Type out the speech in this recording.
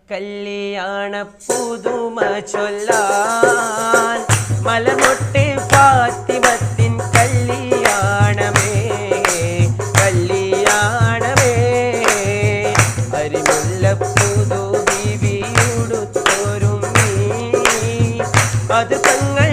കല്യാണ പുതുമ ചൊല്ലാൻ മലമൊട്ട് ഫാത്തിമത്തിൻ കല്യാണമേ കല്യാണമേ അരിമുല്ല പുതു ബീവിയുടുത്തൊരുങ്ങി അത് തങ്ങൾ